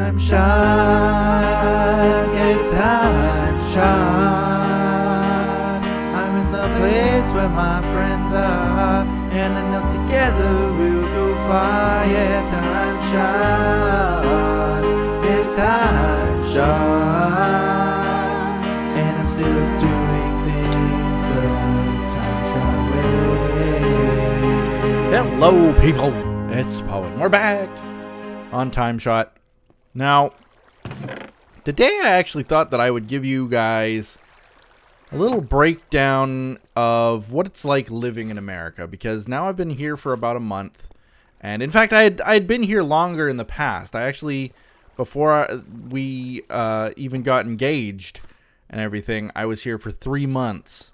TimeShot, yes, TimeShot. I'm in the place where my friends are, and I know together we'll go far. Yeah, TimeShot, yes, TimeShot. And I'm still doing things the TimeShot way. Hello, people. It's Poe, and we're back on TimeShot. Now, today I actually thought that I would give you guys a little breakdown of what it's like living in America, because now I've been here for about a month, and in fact I'd been here longer in the past. I actually, before we even got engaged and everything, I was here for 3 months.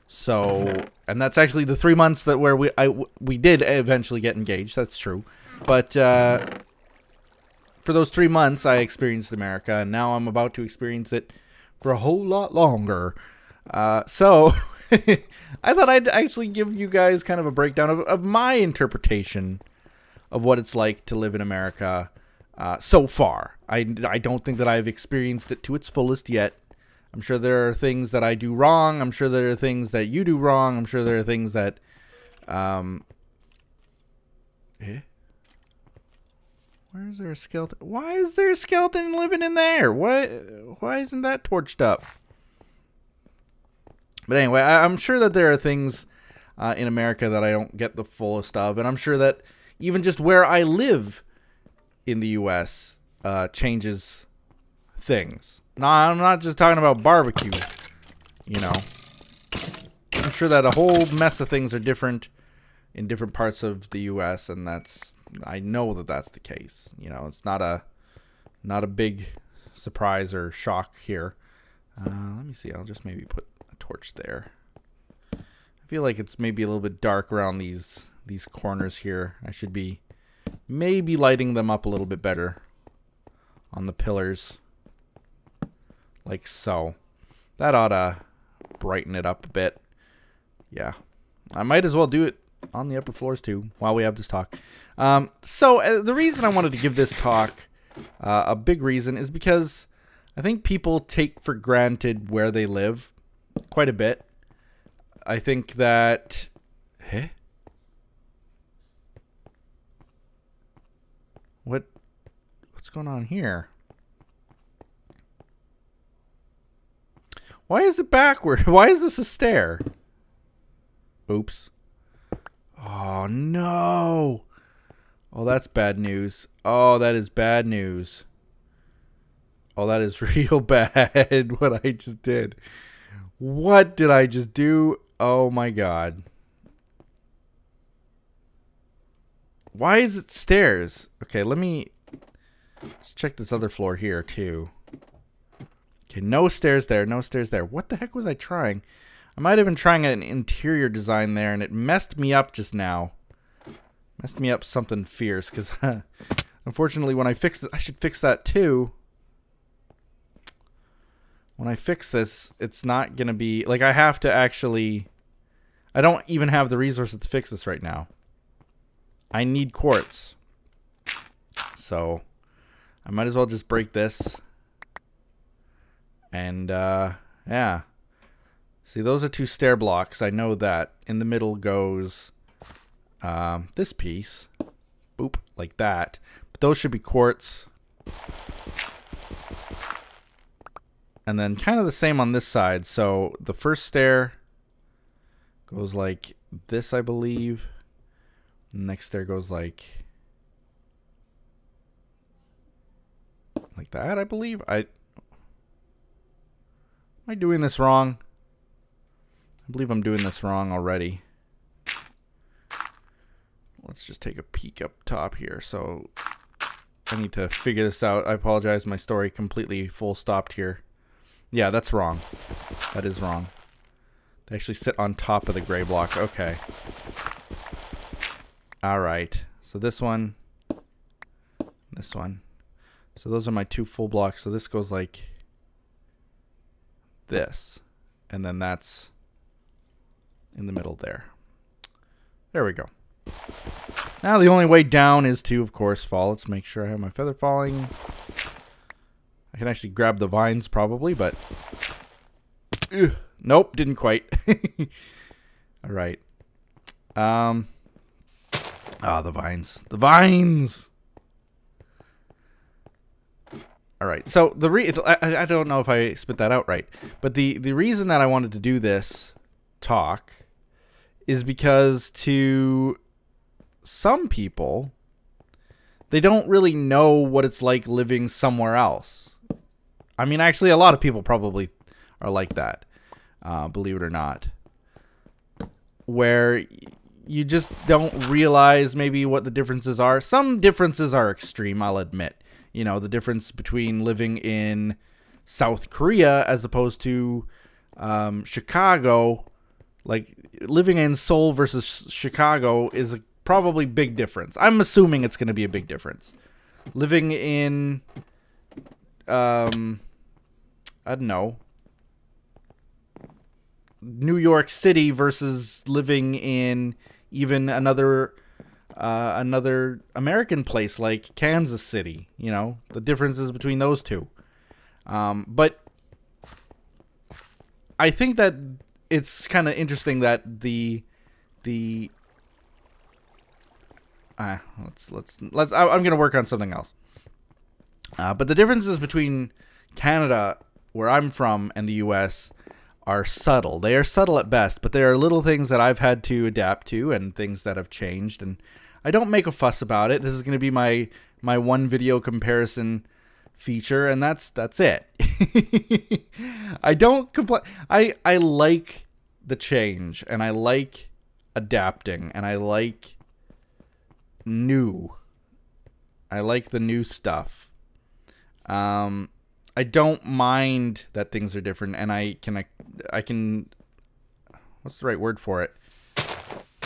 So, and that's actually the 3 months that where we did eventually get engaged. That's true, but for those 3 months I experienced America, and now I'm about to experience it for a whole lot longer. So I thought I'd actually give you guys kind of a breakdown of my interpretation of what it's like to live in America so far. I don't think that I've experienced it to its fullest yet. I'm sure there are things that I do wrong. I'm sure there are things that you do wrong. I'm sure there are things that, Where is there a skeleton? Why is there a skeleton living in there? Why isn't that torched up? But anyway, I'm sure that there are things in America that I don't get the fullest of. And I'm sure that even just where I live in the U.S. Changes things. No, I'm not just talking about barbecue, you know. I'm sure that a whole mess of things are different in different parts of the U.S., and I know that that's the case. You know, it's not a big surprise or shock here. Let me see. I'll just maybe put a torch there. I feel like it's maybe a little bit dark around these corners here. I should be maybe lighting them up a little bit better on the pillars. Like so. That ought to brighten it up a bit. Yeah. I might as well do it on the upper floors too while we have this talk. So the reason I wanted to give this talk, a big reason, is because I think people take for granted where they live quite a bit. I think that... What's going on here? Why is it backward? Why is this a stair? Oops. Oh, no. Oh, that's bad news. Oh, that is bad news. Oh, that is real bad, what I just did. What did I just do? Oh, my God. Why is it stairs? Okay, let's check this other floor here, too. Okay, no stairs there, no stairs there. What the heck was I trying? I might have been trying an interior design there, and it messed me up just now. Messed me up something fierce, because unfortunately when I fix it, I should fix that too. When I fix this, it's not going to be... Like, I have to actually... I don't even have the resources to fix this right now. I need quartz. So, I might as well just break this. And, yeah. See, those are 2 stair blocks. I know that. In the middle goes this piece. Boop, like that. But those should be quartz. And then kind of the same on this side. So, the first stair goes like this, I believe. The next stair goes like that, I believe. Am I doing this wrong? I believe I'm doing this wrong already. Let's just take a peek up top here. So I need to figure this out. I apologize. My story completely full stopped here. Yeah, that's wrong. That is wrong. They actually sit on top of the gray block. Okay. Alright. So this one. This one. So those are my 2 full blocks. So this goes like this. And then that's in the middle there. There we go. Now the only way down is to, of course, fall. Let's make sure I have my feather falling. I can actually grab the vines probably, but nope, didn't quite. All right. The vines. The vines. All right. So I don't know if I spit that out right, but the reason that I wanted to do this talk is because to some people, they don't really know what it's like living somewhere else. I mean, actually, a lot of people probably are like that, believe it or not, where you just don't realize maybe what the differences are. Some differences are extreme, I'll admit. You know, the difference between living in South Korea as opposed to Chicago, like living in Seoul versus Chicago is a probably big difference. I'm assuming it's going to be a big difference. Living in, I don't know, New York City versus living in even another American place like Kansas City. You know, the differences between those two. But I think that it's kind of interesting that I'm gonna work on something else. But the differences between Canada, where I'm from, and the U.S. are subtle. They are subtle at best, but there are little things that I've had to adapt to and things that have changed, and I don't make a fuss about it. This is gonna be my one video comparison feature, and that's it. I don't complain. I like the change, and I like adapting, and I like new. I like the new stuff. I don't mind that things are different, and I can what's the right word for it?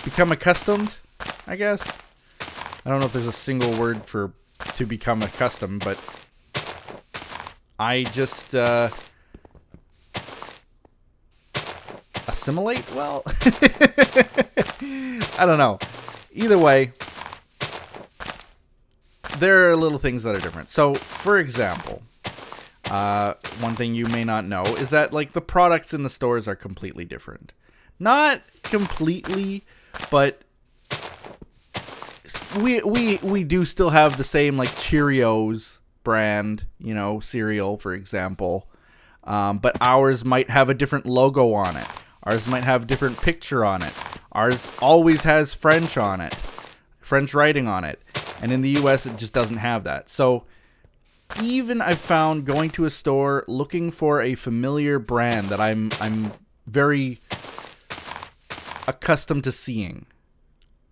Become accustomed, I guess. I don't know if there's a single word for to become accustomed, but I just assimilate? Well, I don't know. Either way, there are little things that are different. So, for example, one thing you may not know is that, like, the products in the stores are completely different. Not completely, but we do still have the same, like, Cheerios brand, you know, cereal, for example. But ours might have a different logo on it. Ours might have a different picture on it. Ours always has French on it. French writing on it. And in the US, it just doesn't have that. So even I've found going to a store looking for a familiar brand that I'm very accustomed to seeing,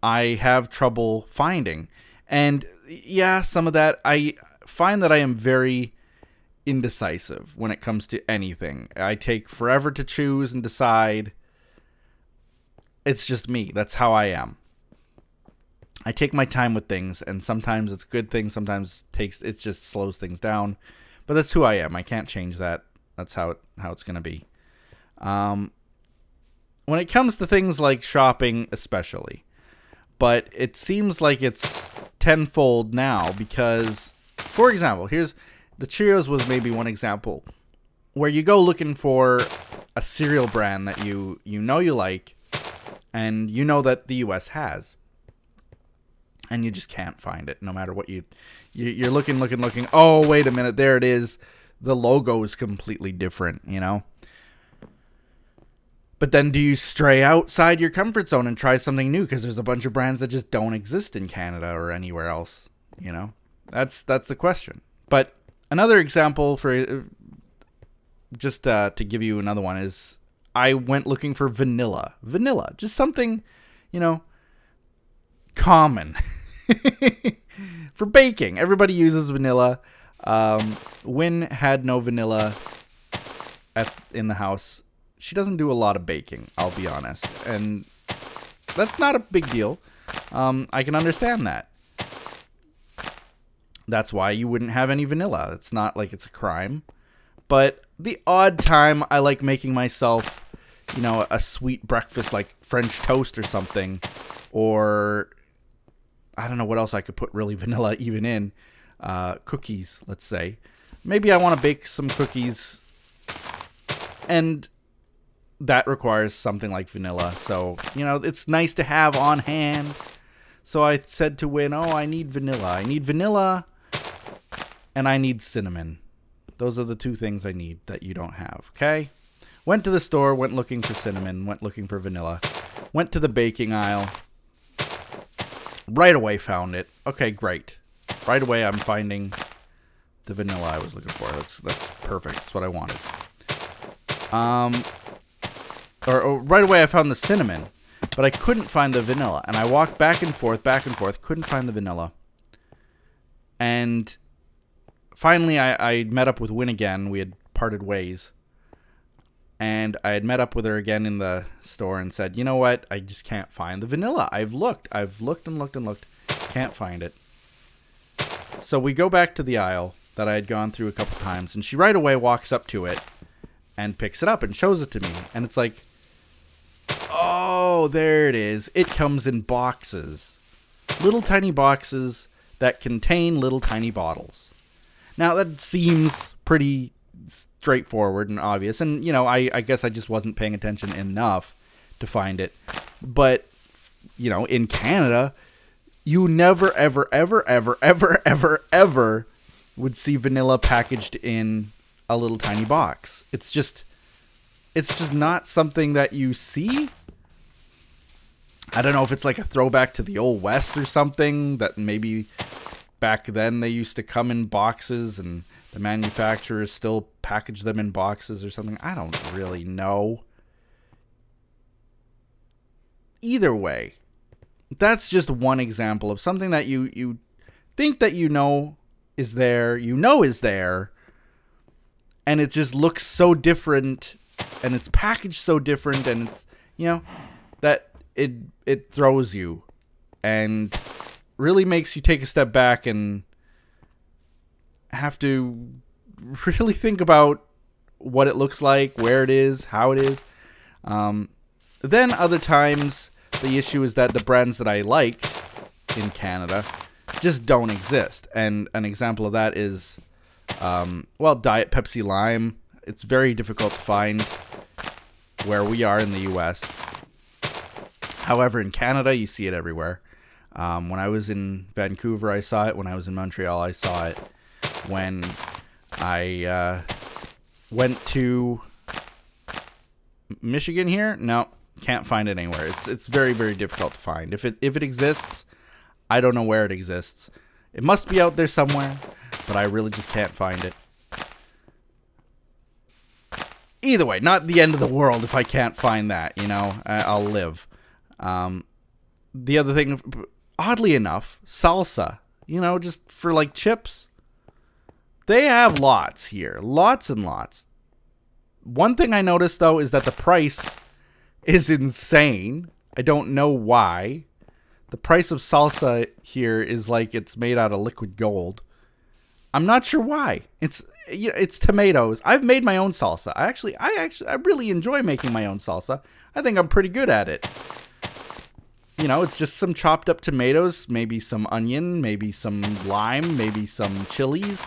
I have trouble finding. And yeah, some of that, I find that I am very indecisive when it comes to anything. I take forever to choose and decide. It's just me. That's how I am. I take my time with things, and sometimes it's a good thing, sometimes it just slows things down. But that's who I am. I can't change that. That's how it's going to be. When it comes to things like shopping especially. But it seems like it's tenfold now because, for example, here's the Cheerios was maybe one example where you go looking for a cereal brand that you know you like and you know that the US has. And you just can't find it no matter what you're looking. Oh, wait a minute. There it is. The logo is completely different, you know? But then do you stray outside your comfort zone and try something new? Because there's a bunch of brands that just don't exist in Canada or anywhere else, you know? That's the question. But another example for just to give you another one is I went looking for vanilla. Vanilla. Just something, you know, common. For baking, everybody uses vanilla. Wynn had no vanilla in the house. She doesn't do a lot of baking, I'll be honest, and that's not a big deal. I can understand that. That's why you wouldn't have any vanilla. It's not like it's a crime. But the odd time I like making myself, you know, a sweet breakfast like French toast or something, or I don't know what else I could put really vanilla even in. Cookies, let's say. maybe I want to bake some cookies, and that requires something like vanilla. So, you know, it's nice to have on hand. So I said to Win, oh, I need vanilla. I need vanilla, and I need cinnamon. Those are the two things I need that you don't have, okay? Went to the store, went looking for cinnamon, went looking for vanilla. Went to the baking aisle. Right away found it. Okay, great. Right away I'm finding the vanilla I was looking for. That's perfect. That's what I wanted. Or right away I found the cinnamon, but I couldn't find the vanilla. And I walked back and forth, couldn't find the vanilla. And finally I met up with Win again. We had parted ways. And I had met up with her again in the store and said, you know what? I just can't find the vanilla. I've looked and looked. Can't find it. So we go back to the aisle that I had gone through a couple times, and she right away walks up to it and picks it up and shows it to me. And it's like, oh, there it is. It comes in boxes. Little tiny boxes that contain little tiny bottles. Now, that seems pretty straightforward and obvious, and you know, I guess I just wasn't paying attention enough to find it. But you know, in Canada, you never ever would see vanilla packaged in a little tiny box. It's just not something that you see. I don't know if it's like a throwback to the old West or something, that maybe back then they used to come in boxes and the manufacturers still package them in boxes or something. I don't really know. Either way, that's just one example of something that you think that you know is there, and it just looks so different, and it's packaged so different, and it's, you know, that it throws you and really makes you take a step back and have to really think about what it looks like, where it is, how it is. Then other times, the issue is that the brands that I liked in Canada just don't exist. And an example of that is, well, Diet Pepsi Lime. It's very difficult to find where we are in the U.S. However, in Canada, you see it everywhere. When I was in Vancouver, I saw it. When I was in Montreal, I saw it. When I went to Michigan here, no, can't find it anywhere. It's very, very difficult to find. If it exists, I don't know where it exists. It must be out there somewhere, but I really just can't find it. Either way, not the end of the world if I can't find that, you know. I'll live. The other thing, oddly enough, salsa, you know, just for like chips. They have lots here. Lots and lots. One thing I noticed, though, is that the price is insane. I don't know why. The price of salsa here is like it's made out of liquid gold. I'm not sure why. It's tomatoes. I've made my own salsa. I really enjoy making my own salsa. I think I'm pretty good at it. You know, it's just some chopped up tomatoes, maybe some onion, maybe some lime, maybe some chilies.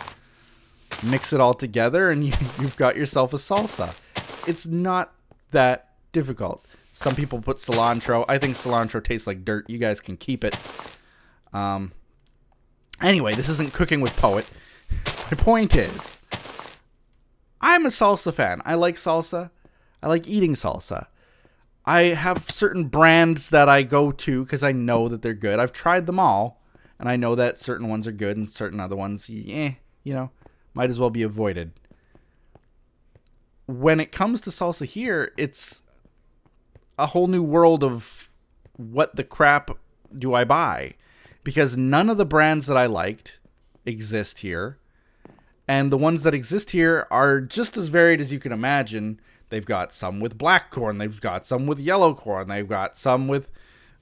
Mix it all together and you've got yourself a salsa. It's not that difficult. Some people put cilantro. I think cilantro tastes like dirt. You guys can keep it. Anyway, this isn't Cooking with Poet. My point is, I'm a salsa fan. I like salsa. I like eating salsa. I have certain brands that I go to because I know that they're good. I've tried them all, and I know that certain ones are good and certain other ones, you know, might as well be avoided. When it comes to salsa here, it's a whole new world of what the crap do I buy, because none of the brands that I liked exist here, and the ones that exist here are just as varied as you can imagine. They've got some with black corn, they've got some with yellow corn, they've got some with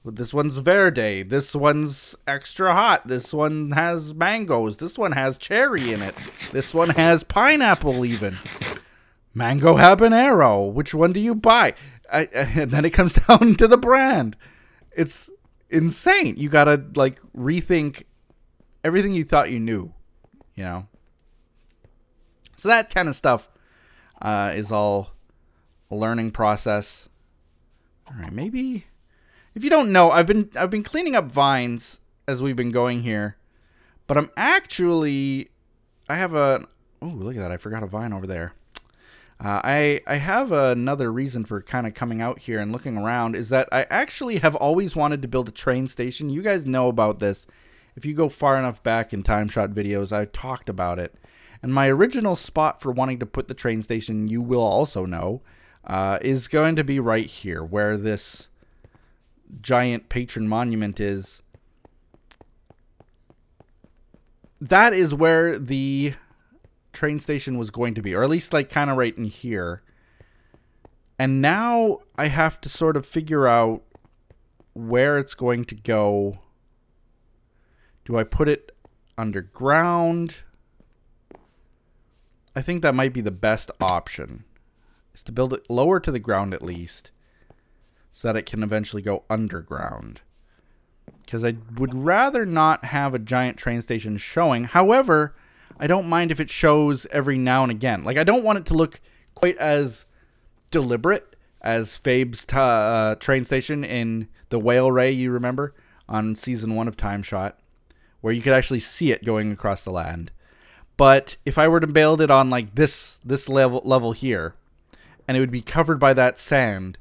this one's verde, this one's extra hot, this one has mangoes, this one has cherry in it, this one has pineapple even. Mango habanero, which one do you buy? And then it comes down to the brand. It's insane. You gotta like rethink everything you thought you knew, you know. So that kind of stuff is all a learning process. All right, maybe if you don't know, I've been cleaning up vines as we've been going here, but I have a, oh, look at that, I forgot a vine over there. I have another reason for kind of coming out here and looking around, is that I actually have always wanted to build a train station. You guys know about this. If you go far enough back in TimeShot videos, I talked about it. And my original spot for wanting to put the train station, you will also know, is going to be right here, where this giant patron monument is. That is where the train station was going to be, or at least like kind of right in here. And now I have to sort of figure out where it's going to go. Do I put it underground? I think that might be the best option, is to build it lower to the ground at least, so that it can eventually go underground. Because I would rather not have a giant train station showing. However, I don't mind if it shows every now and again. Like, I don't want it to look quite as deliberate as Fabe's train station in the Whale Ray, you remember, on Season 1 of TimeShot, where you could actually see it going across the land. But if I were to build it on like this level here, and it would be covered by that sand,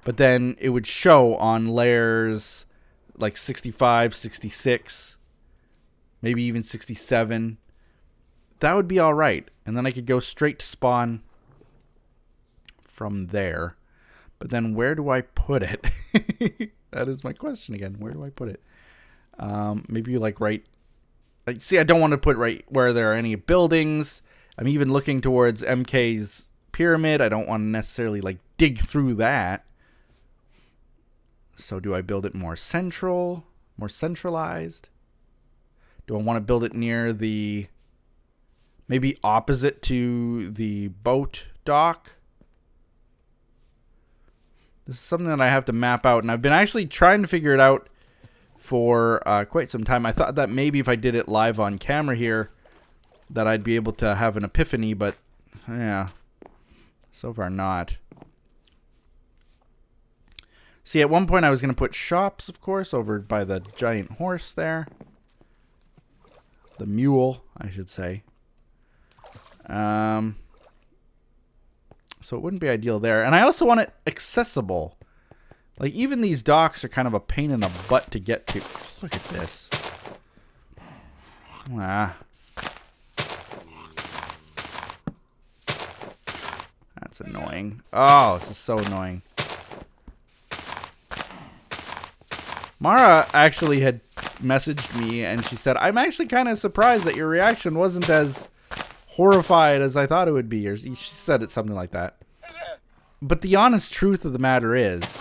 but then it would show on layers like 65, 66, maybe even 67, that would be all right. And then I could go straight to spawn from there. But then where do I put it? That is my question again. Where do I put it? Maybe like right... See, I don't want to put right where there are any buildings. I'm even looking towards MK's pyramid. I don't want to necessarily like dig through that. So do I build it more central, more centralized? Do I want to build it near the, maybe opposite to the boat dock? This is something that I have to map out, and I've been actually trying to figure it out for quite some time. I thought that maybe if I did it live on camera here, that I'd be able to have an epiphany, but yeah, so far not. See, at one point I was going to put shops, of course, over by the giant horse there. The mule, I should say. So it wouldn't be ideal there. And I also want it accessible. Like, even these docks are kind of a pain in the butt to get to. Look at this. Ah. That's annoying. Oh, this is so annoying. Mara actually had messaged me, and she said, I'm actually kind of surprised that your reaction wasn't as horrified as I thought it would be. Or she said it something like that. But the honest truth of the matter is,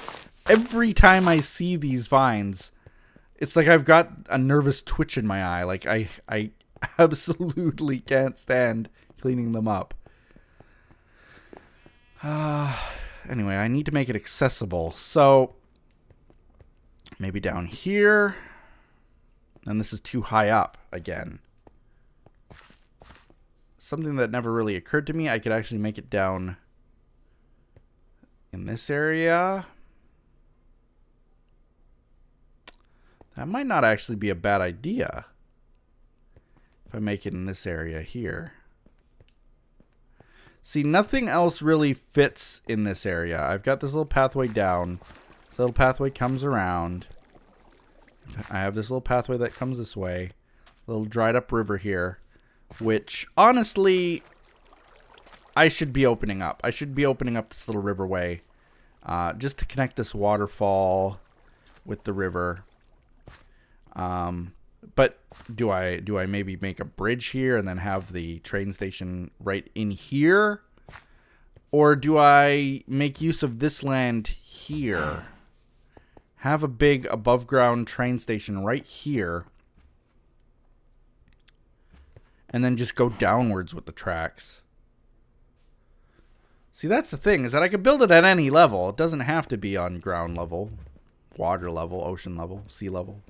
every time I see these vines, it's like I've got a nervous twitch in my eye. Like, I absolutely can't stand cleaning them up. Anyway, I need to make it accessible. So, maybe down here. And this is too high up again. Something that never really occurred to me, I could actually make it down in this area. That might not actually be a bad idea if I make it in this area here. See, nothing else really fits in this area. I've got this little pathway down. This little pathway comes around. I have this little pathway that comes this way. A little dried up river here, which honestly I should be opening up. I should be opening up this little riverway just to connect this waterfall with the river. But do I maybe make a bridge here and then have the train station right in here? Or do I make use of this land here? Have a big above ground train station right here. And then just go downwards with the tracks. See, that's the thing, is that I could build it at any level. It doesn't have to be on ground level, water level, ocean level, sea level.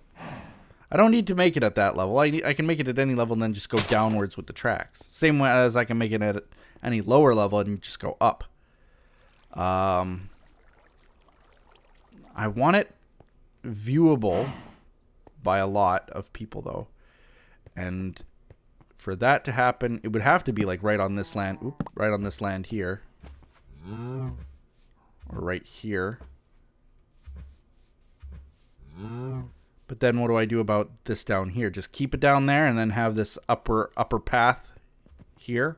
I don't need to make it at that level. I can make it at any level and then just go downwards with the tracks. Same way as I can make it at any lower level and just go up. I want it viewable by a lot of people, though. And for that to happen, it would have to be like right on this land. Oop, right on this land here. Or right here. But then what do I do about this down here? Just keep it down there and then have this upper path here.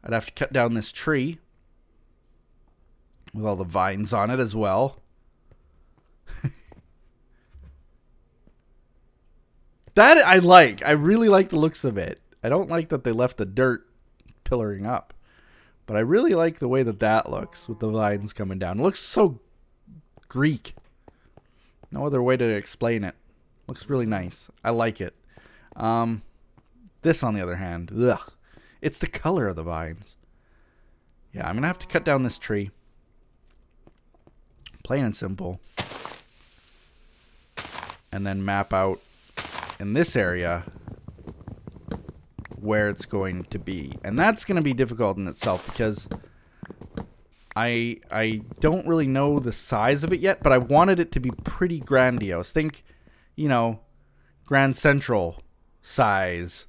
I'd have to cut down this tree with all the vines on it as well. That I like. I really like the looks of it. I don't like that they left the dirt pillaring up. But I really like the way that that looks with the vines coming down. It looks so Greek. No other way to explain it. Looks really nice. I like it. This, on the other hand, ugh. It's the color of the vines. Yeah, I'm going to have to cut down this tree. Plain and simple. And then map out in this area where it's going to be. And that's going to be difficult in itself because I don't really know the size of it yet, but I wanted it to be pretty grandiose. Think, you know, Grand Central size.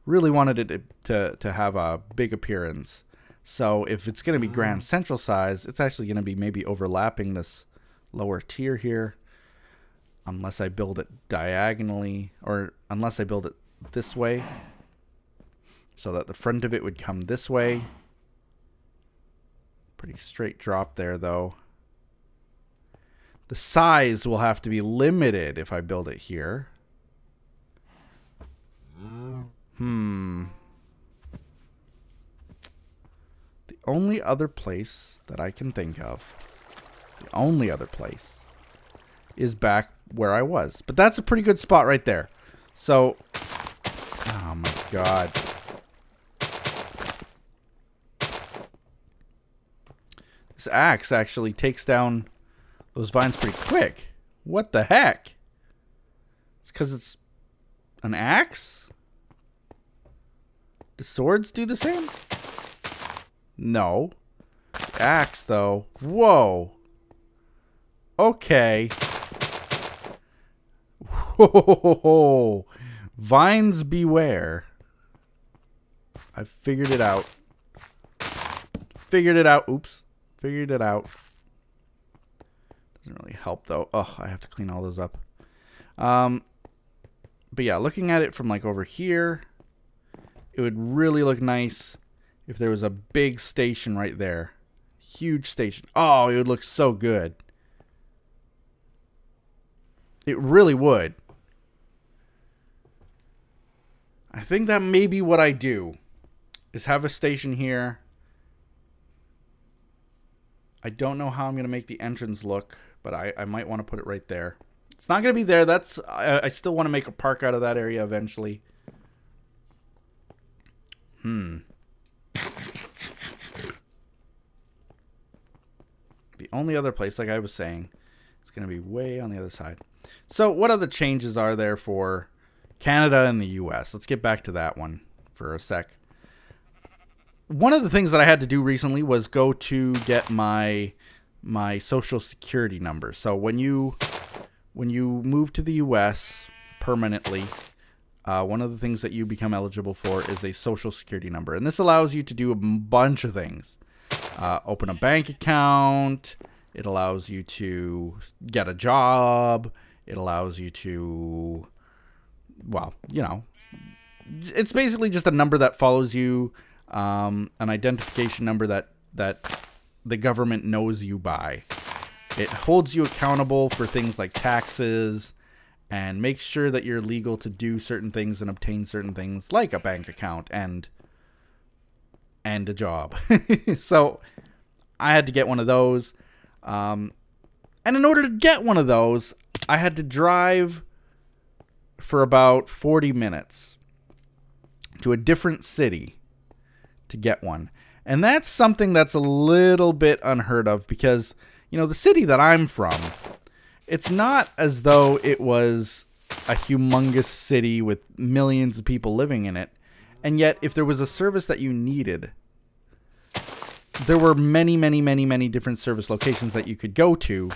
Really wanted it to have a big appearance. So if it's going to be Grand Central size, it's actually going to be maybe overlapping this lower tier here. Unless I build it diagonally, or unless I build it this way. So that the front of it would come this way. Pretty straight drop there, though. The size will have to be limited if I build it here. The only other place that I can think of, the only other place, is back where I was. But that's a pretty good spot right there. So, oh my god. This axe actually takes down those vines pretty quick. What the heck? It's because it's an axe? Do swords do the same? No. The axe, though. Whoa. Okay. Whoa. Vines beware. I figured it out. Figured it out. Oops. Figured it out. Doesn't really help, though. Oh, I have to clean all those up. But yeah, looking at it from like over here, it would really look nice if there was a big station right there. Huge station. Oh, it would look so good. It really would. I think that may be what I do, is have a station here. I don't know how I'm going to make the entrance look, but I might want to put it right there. It's not going to be there. I still want to make a park out of that area eventually. The only other place, like I was saying, is going to be way on the other side. So what other changes are there for Canada and the US? Let's get back to that one for a sec. One of the things that I had to do recently was go to get my social security number. So when you move to the US permanently, one of the things that you become eligible for is a social security number. And this allows you to do a bunch of things. Open a bank account. It allows you to get a job. It allows you to, well, you know, it's basically just a number that follows you, an identification number that the government knows you by. It holds you accountable for things like taxes and makes sure that you're legal to do certain things and obtain certain things like a bank account and a job. So I had to get one of those. And in order to get one of those, I had to drive for about 40 minutes to a different city to get one. And that's something that's a little bit unheard of because, you know, the city that I'm from, it's not as though it was a humongous city with millions of people living in it. And yet, if there was a service that you needed, there were many, many, many, many different service locations that you could go to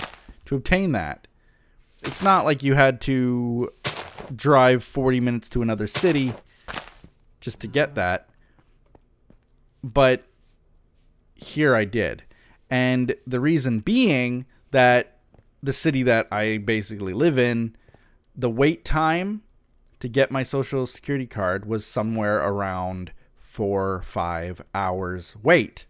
obtain that. It's not like you had to drive 40 minutes to another city just to get that. But here I did. And the reason being that the city that I basically live in, the wait time to get my Social Security card was somewhere around 4 or 5 hours wait.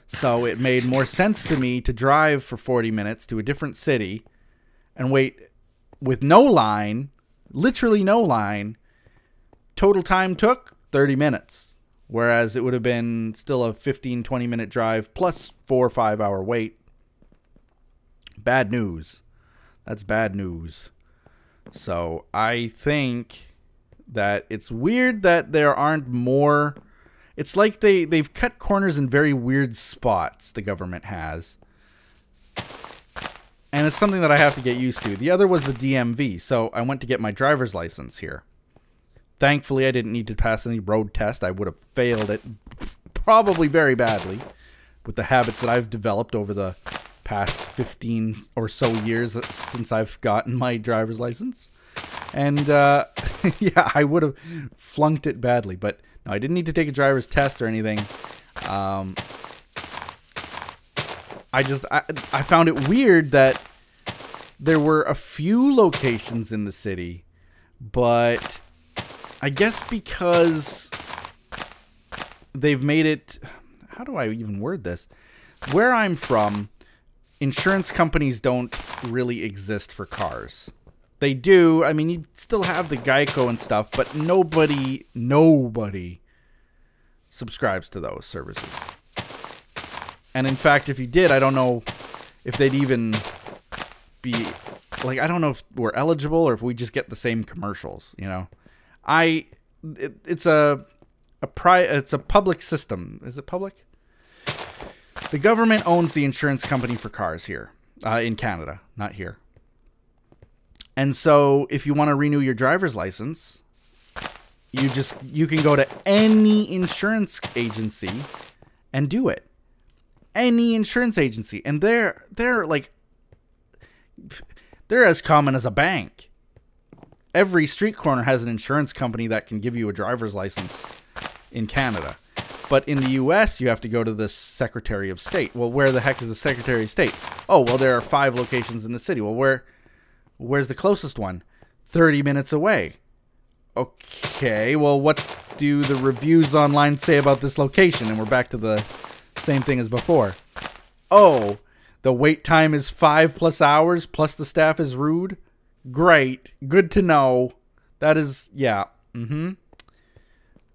So it made more sense to me to drive for 40 minutes to a different city and wait with no line, literally no line. Total time took 30 minutes, whereas it would have been still a 15, 20-minute drive plus 4 or 5 hour wait. Bad news. That's bad news. So I think that it's weird that there aren't more. It's like they've cut corners in very weird spots, the government has. And it's something that I have to get used to. The other was the DMV. So I went to get my driver's license here. Thankfully, I didn't need to pass any road test. I would have failed it probably very badly with the habits that I've developed over the past 15 or so years since I've gotten my driver's license. And yeah, I would have flunked it badly. But no, I didn't need to take a driver's test or anything. I found it weird that there were a few locations in the city, but I guess because they've made it, how do I even word this? Where I'm from, insurance companies don't really exist for cars. They do. I mean, you still have the Geico and stuff, but nobody subscribes to those services. And in fact, if you did, I don't know if they'd even be, like, I don't know if we're eligible or if we just get the same commercials, you know. It's a public system. Is it public? The government owns the insurance company for cars here, in Canada, not here. And so if you want to renew your driver's license, you can go to any insurance agency and do it. Any insurance agency. And they're as common as a bank. Every street corner has an insurance company that can give you a driver's license in Canada. But in the US, you have to go to the Secretary of State. Well, where the heck is the Secretary of State? Oh, well, there are 5 locations in the city. Well, where's the closest one? 30 minutes away. Okay, well, what do the reviews online say about this location? And we're back to the same thing as before. Oh, the wait time is 5+ hours, plus the staff is rude? Great. Good to know. That is, yeah. Then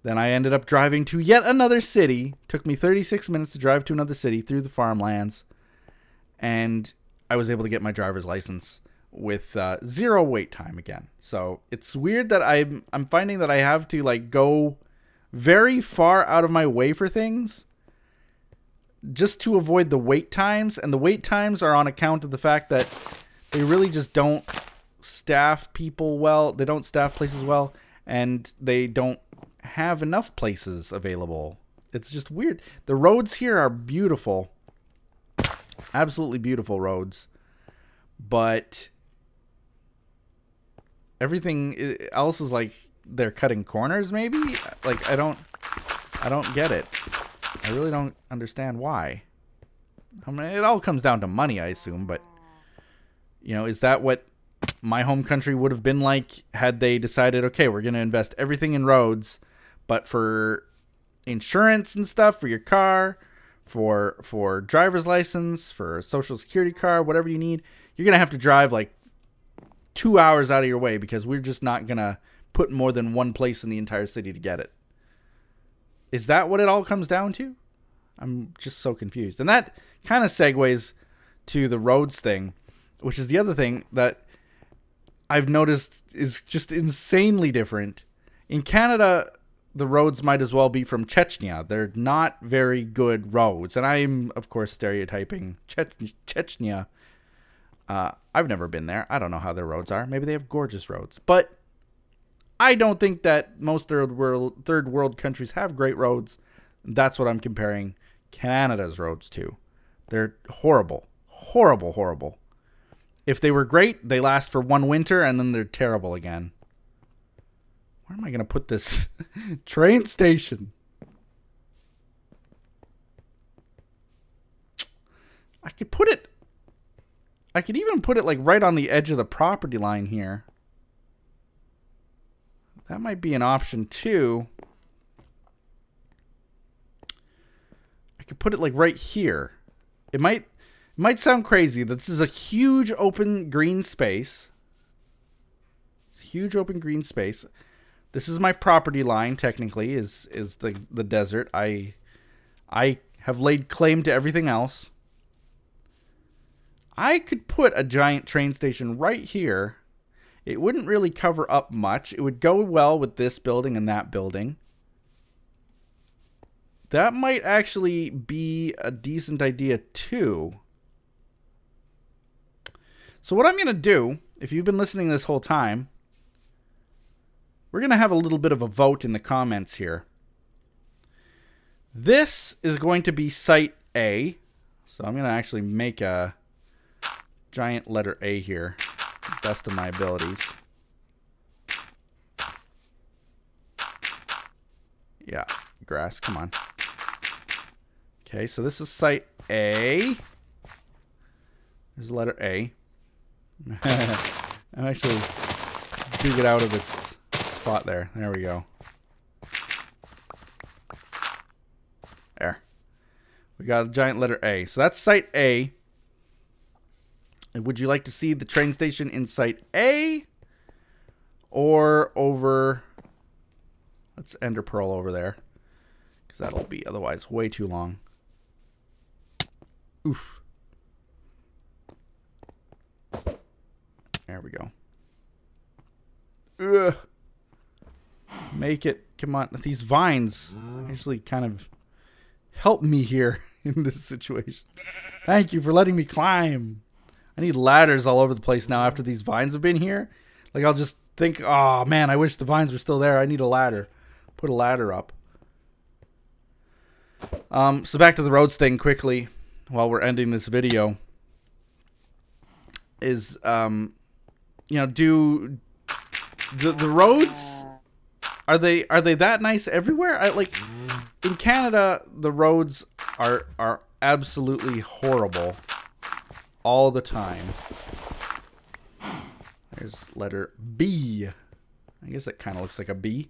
I ended up driving to yet another city. Took me 36 minutes to drive to another city through the farmlands. And I was able to get my driver's license with 0 wait time again. So it's weird that I'm finding that I have to like go very far out of my way for things just to avoid the wait times. And the wait times are on account of the fact that they really just don't staff people well. They don't staff places well. And they don't have enough places available. It's just weird. The roads here are beautiful. Absolutely beautiful roads. But everything else is like they're cutting corners maybe? Like I don't get it. I really don't understand why. I mean, it all comes down to money, I assume, but you know, is that what my home country would have been like had they decided, okay, we're going to invest everything in roads, but for insurance and stuff for your car, for driver's license, for a social security card, whatever you need, you're going to have to drive like 2 hours out of your way because we're just not going to put more than one place in the entire city to get it. Is that what it all comes down to? I'm just so confused. And that kind of segues to the roads thing, which is the other thing that I've noticed is just insanely different. In Canada, the roads might as well be from Chechnya. They're not very good roads. And I'm, of course, stereotyping Chechnya. I've never been there. I don't know how their roads are. Maybe they have gorgeous roads. But I don't think that most third world countries have great roads. That's what I'm comparing Canada's roads to. They're horrible. Horrible, horrible. If they were great, they last for one winter and then they're terrible again. Where am I going to put this train station? I could even put it like right on the edge of the property line here. That might be an option too. I could put it like right here. It might sound crazy. This is a huge open green space. It's a huge open green space. This is my property line, technically, is the desert. I have laid claim to everything else. I could put a giant train station right here. It wouldn't really cover up much. It would go well with this building and that building. That might actually be a decent idea too. So what I'm going to do, if you've been listening this whole time, we're going to have a little bit of a vote in the comments here. This is going to be site A. So I'm going to actually make a giant letter A here. Best of my abilities. Yeah, grass, come on. Okay, so this is site A. There's letter A. I'm actually dig it out of its spot there. There we go. There. We got a giant letter A. So that's site A. And would you like to see the train station in site A? Or over... Let's ender pearl over there. Because that'll be otherwise way too long. Oof. There we go. Ugh. Make it. Come on. These vines actually kind of help me here in this situation. Thank you for letting me climb. I need ladders all over the place now after these vines have been here. Like, I'll just think, oh, man, I wish the vines were still there. I need a ladder. Put a ladder up. So back to the roads thing quickly while we're ending this video. Is, you know, do the roads, are they that nice everywhere? Like, in Canada, the roads are absolutely horrible all the time. There's letter B. I guess it kind of looks like a B.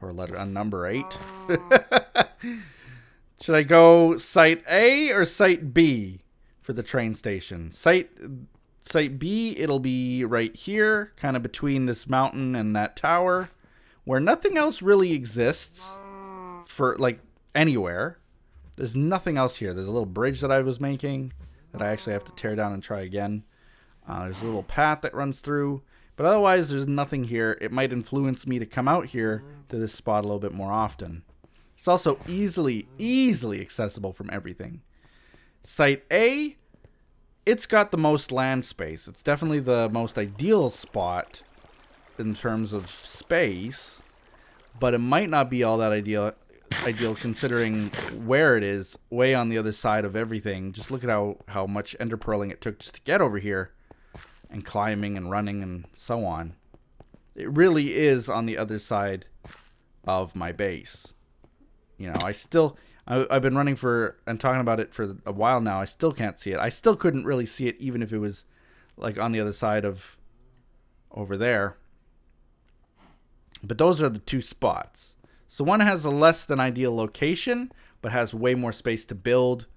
Or a number 8. Should I go site A or site B for the train station? Site B, it'll be right here, kind of between this mountain and that tower, where nothing else really exists for, like, anywhere. There's nothing else here. There's a little bridge that I was making that I actually have to tear down and try again. There's a little path that runs through. But otherwise, there's nothing here. It might influence me to come out here to this spot a little bit more often. It's also easily accessible from everything. Site A, it's got the most land space. It's definitely the most ideal spot in terms of space. But it might not be all that ideal considering where it is, way on the other side of everything. Just look at how much ender pearling it took just to get over here. And climbing and running and so on. It really is on the other side of my base. You know, I've been running and talking about it for a while now. I still can't see it. I still couldn't really see it even if it was like on the other side of over there. But those are the two spots. So one has a less than ideal location, but has way more space to build.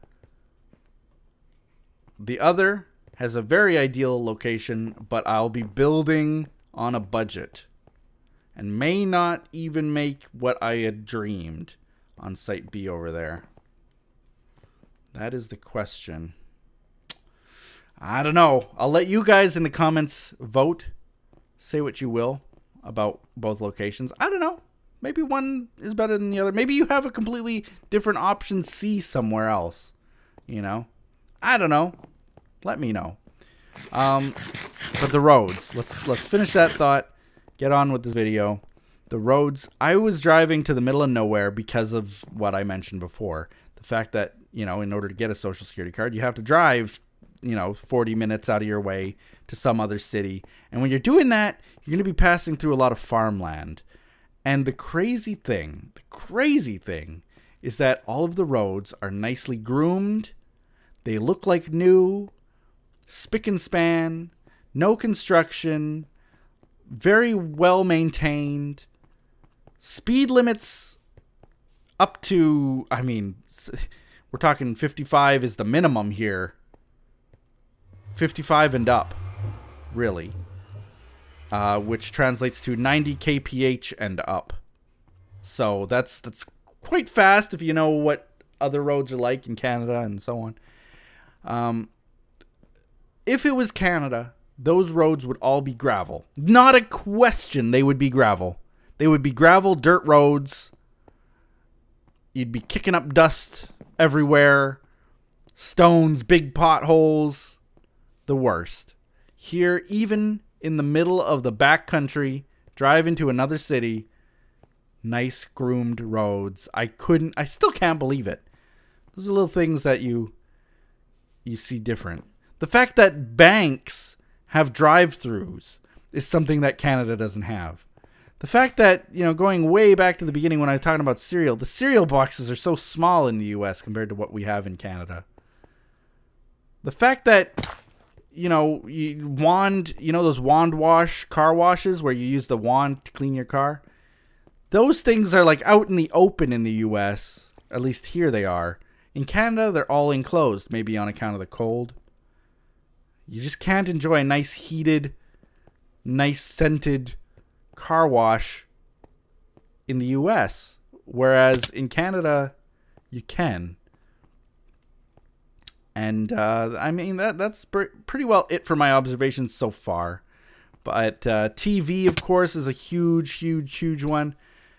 The other has a very ideal location, but I'll be building on a budget and may not even make what I had dreamed on site B over there. That is the question. I don't know. I'll let you guys in the comments vote. Say what you will about both locations. I don't know. Maybe one is better than the other. Maybe you have a completely different option C somewhere else. You know? I don't know. Let me know. But the roads. Let's finish that thought. Get on with this video. The roads. I was driving to the middle of nowhere because of what I mentioned before. The fact that, you know, in order to get a Social Security card, you have to drive, you know, 40 minutes out of your way to some other city. And when you're doing that, you're going to be passing through a lot of farmland. And the crazy thing is that all of the roads are nicely groomed. They look like new, spick and span, no construction, very well maintained. Speed limits up to, I mean, we're talking 55 is the minimum here. 55 and up, really. Which translates to 90 kph and up. So that's quite fast if you know what other roads are like in Canada and so on. If it was Canada, those roads would all be gravel. Not a question, they would be gravel. They would be gravel, dirt roads. You'd be kicking up dust everywhere. Stones, big potholes. The worst. Here, even in the middle of the backcountry, drive into another city, nice groomed roads. I still can't believe it. Those are little things that you see different. The fact that banks have drive-thrus is something that Canada doesn't have. The fact that, you know, going way back to the beginning when I was talking about cereal, the cereal boxes are so small in the US compared to what we have in Canada. The fact that, you know, those wand wash car washes where you use the wand to clean your car. Those things are like out in the open in the US. At least here they are. In Canada, they're all enclosed, maybe on account of the cold. You just can't enjoy a nice heated, nice scented car wash in the US. Whereas in Canada, you can. And, I mean, that's pretty well it for my observations so far. But TV, of course, is a huge one.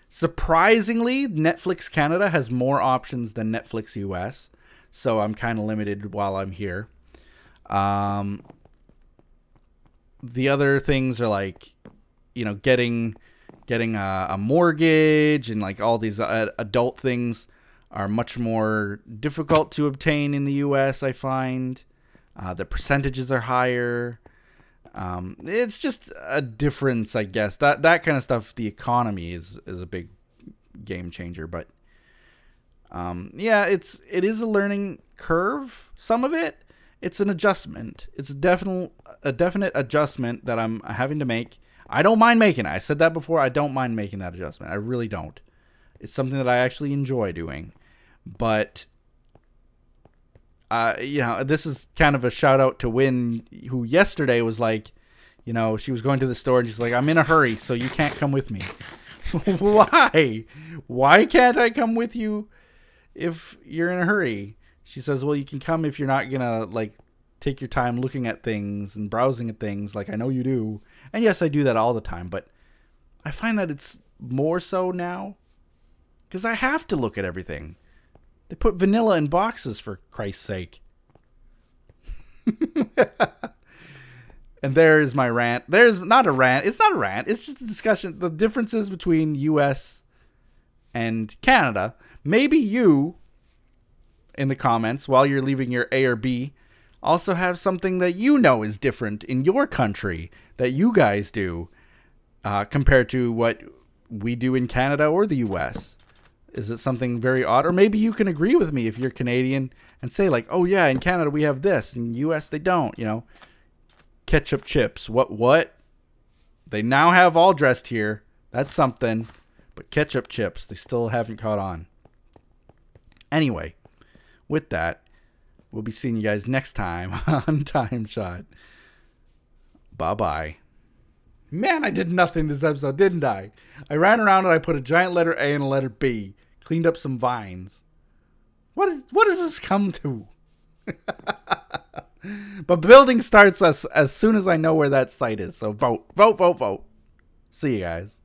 Surprisingly, Netflix Canada has more options than Netflix US. So I'm kind of limited while I'm here. The other things are like, you know, getting a mortgage and like all these adult things are much more difficult to obtain in the US, I find. The percentages are higher. It's just a difference, I guess. That kind of stuff, the economy is a big game changer. But yeah, it is a learning curve. Some of it, it's an adjustment. It's a definite adjustment that I'm having to make. I don't mind making it. I said that before. I don't mind making that adjustment. I really don't. It's something that I actually enjoy doing. But you know, this is kind of a shout out to Win, who yesterday was like, you know, she was going to the store and she's like, I'm in a hurry, so you can't come with me. Why? Why can't I come with you if you're in a hurry? She says, well, you can come if you're not gonna like take your time looking at things and browsing at things like I know you do. And yes, I do that all the time, but I find that it's more so now because I have to look at everything. They put vanilla in boxes, for Christ's sake. And there's my rant. There's not a rant. It's not a rant. It's just a discussion. The differences between US and Canada. Maybe you, in the comments, while you're leaving your A or B, also have something that you know is different in your country that you guys do compared to what we do in Canada or the US. Is it something very odd? Or maybe you can agree with me if you're Canadian and say like, oh yeah, in Canada we have this. In the US they don't, you know. Ketchup chips. What? They now have all dressed here. That's something. But ketchup chips, they still haven't caught on. Anyway, with that, we'll be seeing you guys next time on TimeShot. Bye-bye. Man, I did nothing this episode, didn't I? I ran around and I put a giant letter A and a letter B. Cleaned up some vines. What does this come to? But building starts as soon as I know where that site is. So vote. See you guys.